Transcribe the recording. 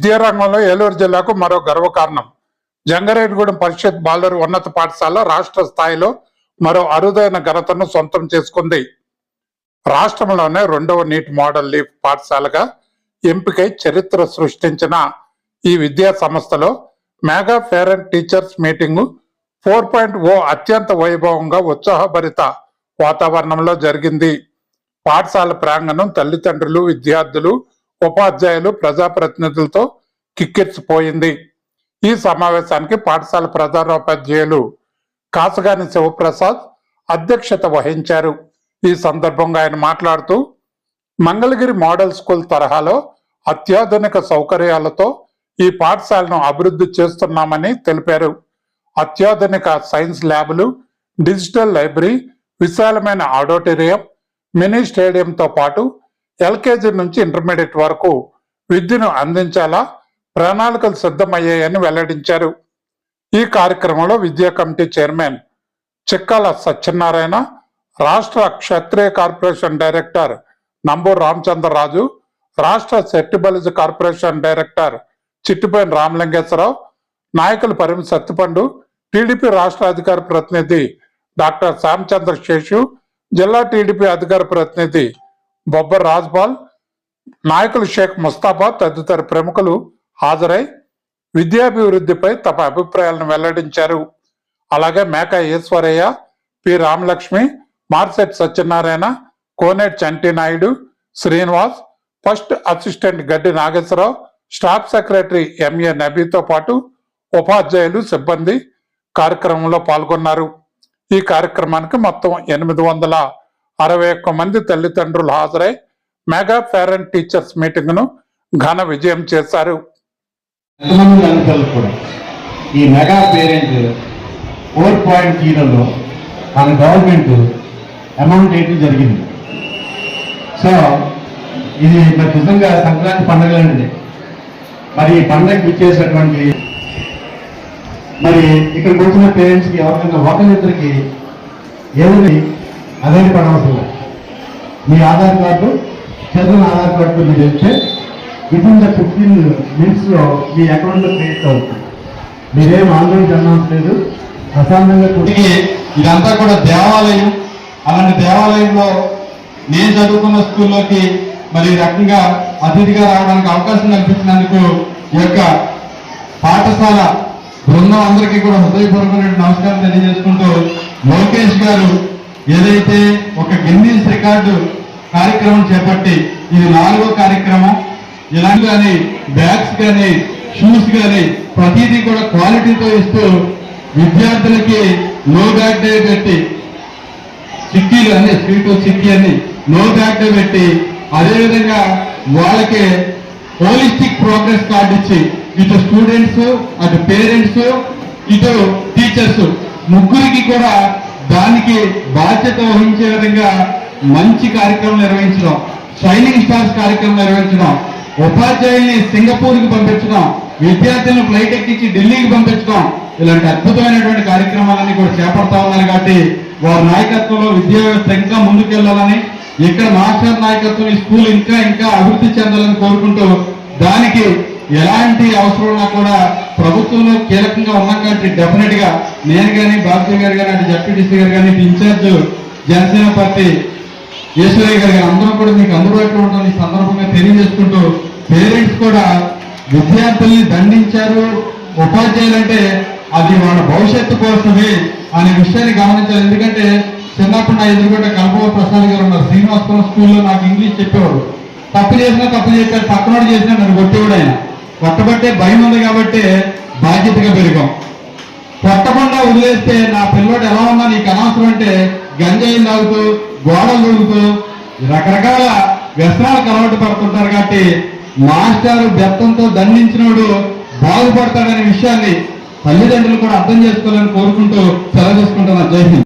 విద్యారంగంలో ఏలూరు జిల్లాకు మరో గర్వకారణం. జంగారెడ్డిగూడెం పరిషత్ బాలురు ఉన్నత పాఠశాల రాష్ట్ర స్థాయిలో మరో అరుదైన ఘనతను సొంతం చేసుకుంది. రాష్ట్రంలోనే 2వ నీట్ మోడల్ లీఫ్ పాఠశాలగా ఎంపికై చరిత్ర సృష్టించిన ఈ విద్యా సంస్థలో మెగా పేరెంట్ టీచర్స్ మీటింగు 4.0 అత్యంత వైభవంగా ఉత్సాహభరిత వాతావరణంలో జరిగింది. పాఠశాల ప్రాంగణం తల్లిదండ్రులు, విద్యార్థులు, ఉపాధ్యాయులు, ప్రజాప్రతినిధులతో కిక్కిరిసిపోయింది. ఈ సమావేశానికి పాఠశాల ప్రధానోపాధ్యాయులు కాసగాని శివప్రసాద్ అధ్యక్షత వహించారు. ఈ సందర్భంగా ఆయన మాట్లాడుతూ మంగళగిరి మోడల్ స్కూల్ తరహాలో అత్యాధునిక సౌకర్యాలతో ఈ పాఠశాలను అభివృద్ధి చేస్తున్నామని తెలిపారు. అత్యాధునిక సైన్స్ ల్యాబులు, డిజిటల్ లైబ్రరీ, విశాలమైన ఆడిటోరియం, మినీ స్టేడియంతో పాటు ఎల్కేజీ నుంచి ఇంటర్మీడియట్ వరకు విద్యను అందించేలా ప్రణాళికలు సిద్ధమయ్యాయని వెల్లడించారు. ఈ కార్యక్రమంలో విద్యా కమిటీ చైర్మన్ చిక్కాల సత్యనారాయణ, రాష్ట్ర క్షత్రియ కార్పొరేషన్ డైరెక్టర్ నంబూరు రామచంద్రరాజు, రాష్ట్ర సెట్టిబలిజ కార్పొరేషన్ డైరెక్టర్ చిట్టిపోయిన రామలింగేశ్వరరావు, నాయకులు పరిమి సత్తిపండు, టీడీపీ రాష్ట్ర అధికార ప్రతినిధి డాక్టర్ శ్యామచంద్ర శేషు, జిల్లా టీడీపీ అధికార ప్రతినిధి బొబ్బర్ రాజ్పాల్, నాయకులు షేక్ ముస్తాఫా తదితర ప్రముఖులు హాజరై విద్యాభివృద్ధిపై తమ అభిప్రాయాలను వెల్లడించారు. అలాగే మేకా ఈశ్వరయ్య, పి రామలక్ష్మి, మార్సెట్ సత్యనారాయణ, కోనేటి చంటి నాయుడు, శ్రీనివాస్, ఫస్ట్ అసిస్టెంట్ గడ్డి నాగేశ్వరరావు, స్టాఫ్ సెక్రటరీ ఎంఏ నబీతో పాటు ఉపాధ్యాయులు, సిబ్బంది కార్యక్రమంలో పాల్గొన్నారు. ఈ కార్యక్రమానికి మొత్తం 861 మంది తల్లిదండ్రులు హాజరై మెగా పేరెంట్ టీచర్స్ మీటింగ్ ను ఘన విజయం చేశారు. ఈ మెగా పేరెంట్ 4.0లో మన గవర్నమెంట్ అమౌంట్ ఏంటి జరిగింది. సో ఇది మరి నిజంగా సంక్రాంతి పండుగ లాంటిది. మరి ఈ పండుగకి ఇచ్చేసినటువంటి మరి ఇక్కడికి వచ్చిన పేరెంట్స్కి ఎవరికైనా ఒకరిద్దరికి ఏదని అదేమి పడవసరం. మీ ఆధార్ కార్డు, చదువుల ఆధార్ కార్డు మీరు ఇచ్చే వితిన్ ద 15 minutes మీ అకౌంట్లో క్రియేట్ అవుతుంది. మీరేం ఆందోళన చెందలేదు. ప్రశాంతంగా ఇదంతా కూడా దేవాలయం. అలాంటి దేవాలయంలో నేను చదువుకున్న స్కూల్లోకి మరి రకంగా అతిథిగా రావడానికి అవకాశం కల్పించినందుకు ఈ యొక్క పాఠశాల బృందం అందరికీ కూడా హృదయపూర్వకమైన నమస్కారం తెలియజేసుకుంటూ, లోకేష్ గారు ఏదైతే ఒక గిన్నీస్ రికార్డు కార్యక్రమం చేపట్టి ఇది 4వ కార్యక్రమం. ఇలాంటి కానీ బ్యాగ్స్ కానీ షూస్ కానీ ప్రతిదీ కూడా క్వాలిటీతో ఇస్తూ విద్యార్థులకి నో బ్యాగ్ డే పెట్టి చిక్కీలు అన్ని స్వీట్ చిక్కీ అని నో బ్యాగ్ డే పెట్టి, అదేవిధంగా వాళ్ళకి హోలిస్టిక్ ప్రోగ్రెస్ కార్డు ఇచ్చి ఇటు స్టూడెంట్స్, అటు పేరెంట్స్, ఇటు టీచర్స్ ముగ్గురికి కూడా దానికి బాధ్యత వహించే విధంగా మంచి కార్యక్రమం నిర్వహించడం, షైనింగ్ స్టార్స్ కార్యక్రమం నిర్వహించడం, ఉపాధ్యాయుల్ని సింగపూర్కి పంపించడం, విద్యార్థులను ఫ్లైట్ ఎక్కించి ఢిల్లీకి పంపించడం, ఇలాంటి అద్భుతమైనటువంటి కార్యక్రమాలన్నీ కూడా చేపడతా ఉన్నారు. కాబట్టి వారి నాయకత్వంలో విద్యా వ్యవస్థ ఇంకా ముందుకెళ్లాలని, ఇక్కడ మాస్టర్ నాయకత్వం ఈ స్కూల్ ఇంకా ఇంకా అభివృద్ధి చెందాలని కోరుకుంటూ, దానికి ఎలాంటి అవసరం ఉన్నా కూడా ప్రభుత్వంలో కీలకంగా ఉన్నాం కాబట్టి డెఫినెట్ గా నేను కానీ, బాబు గారు కానీ, అటు జడ్పీటీసీ గారు కానీ, ఇన్ఛార్జ్ జనసేన పార్టీ ఈశ్వరయ్య గారు కానీ అందరం కూడా మీకు అందుబాటులో ఉంటుంది. ఈ సందర్భంగా తెలియజేసుకుంటూ, పేరెంట్స్ కూడా విద్యార్థుల్ని దండించారు, ఉపాధ్యాయులు అంటే అది వాళ్ళ భవిష్యత్తు కోసమే అనే విషయాన్ని గమనించాలి. ఎందుకంటే చిన్నప్పుడు నా ఎదురుగొండ కల్పవ ప్రసాద్ గారు ఉన్నారు. శ్రీనివాసపురం స్కూల్లో నాకు ఇంగ్లీష్ చెప్పేవాడు. తప్పు చేసినా తప్పు చెప్పాడు, పక్కనోడు చేసినా నన్ను కొట్టేవాడు. ఆయన కొట్టబట్టే భయం ఉంది కాబట్టి బాధ్యతగా పెరిగాం. కొట్టకుండా వదిలేస్తే నా పిల్లోడు ఎలా ఉన్నా నీకు అనవసరం అంటే గంజాయిలు తాగుతూ, గోడలు దూకుతూ రకరకాల వ్యసనాలకు అలవాటు పడుతుంటారు. కాబట్టి మాస్టారు బెత్తంతో దండించినోడు బాగుపడతాడనే విషయాన్ని తల్లిదండ్రులు కూడా అర్థం చేసుకోవాలని కోరుకుంటూ సెలవు తీసుకుంటున్నా. జై హింద్.